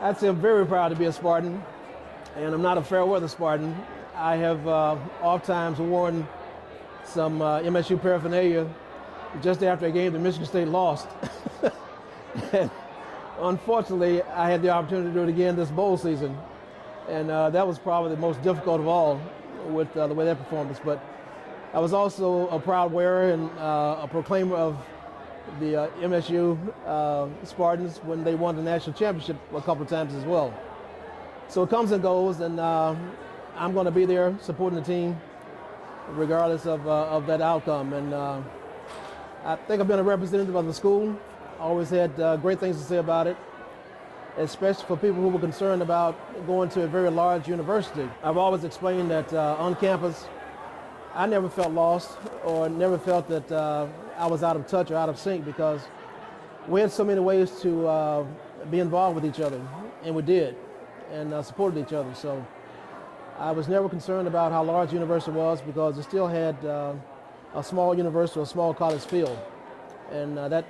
I'd say I'm very proud to be a Spartan, and I'm not a fair weather Spartan. I have oftentimes worn some MSU paraphernalia just after a game that Michigan State lost. And unfortunately, I had the opportunity to do it again this bowl season, and that was probably the most difficult of all with the way that performance. But I was also a proud wearer and a proclaimer of the MSU Spartans when they won the national championship a couple of times as well. So it comes and goes, and I'm going to be there supporting the team regardless of that outcome. And I think I've been a representative of the school. Always had great things to say about it, especially for people who were concerned about going to a very large university. I've always explained that on campus, I never felt lost or never felt that I was out of touch or out of sync, because we had so many ways to be involved with each other, and we did, and supported each other. So I was never concerned about how large the university was, because it still had a small university, a small college feel, and that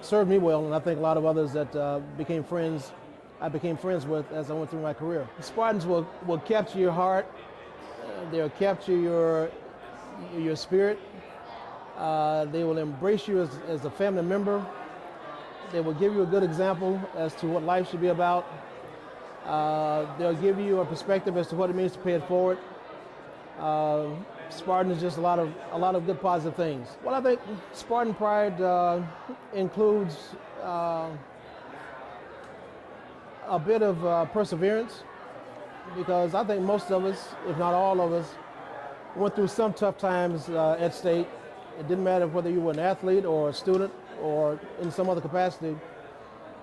served me well, and I think a lot of others that I became friends with as I went through my career. The Spartans will capture your heart, they'll capture your spirit, they will embrace you as a family member, they will give you a good example as to what life should be about, they'll give you a perspective as to what it means to pay it forward. Spartan is just a lot of good positive things. Well, I think Spartan pride includes a bit of perseverance, because I think most of us, if not all of us, went through some tough times at State. It didn't matter whether you were an athlete or a student or in some other capacity.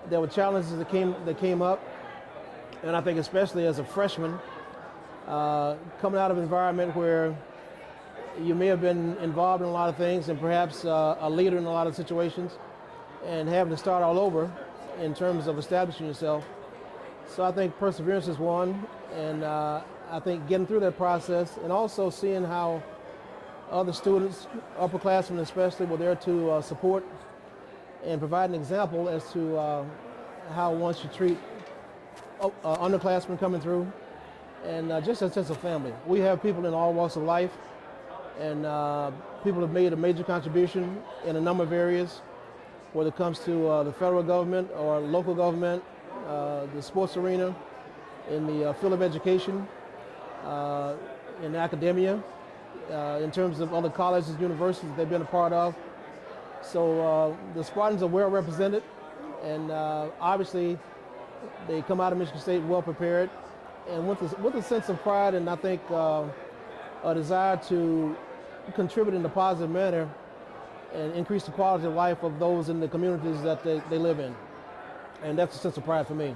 There were challenges that came up, and I think especially as a freshman, coming out of an environment where you may have been involved in a lot of things and perhaps a leader in a lot of situations, and having to start all over in terms of establishing yourself. So I think perseverance is one, and I think getting through that process, and also seeing how other students, upperclassmen especially, were there to support and provide an example as to how one should treat underclassmen coming through, and just a sense of family. We have people in all walks of life, and people have made a major contribution in a number of areas, whether it comes to the federal government or local government, the sports arena, in the field of education, in academia, in terms of other colleges and universities they've been a part of. So the Spartans are well represented, and obviously they come out of Michigan State well prepared, and with a sense of pride, and I think a desire to contribute in a positive manner and increase the quality of life of those in the communities that they live in. And that's a sense of pride for me.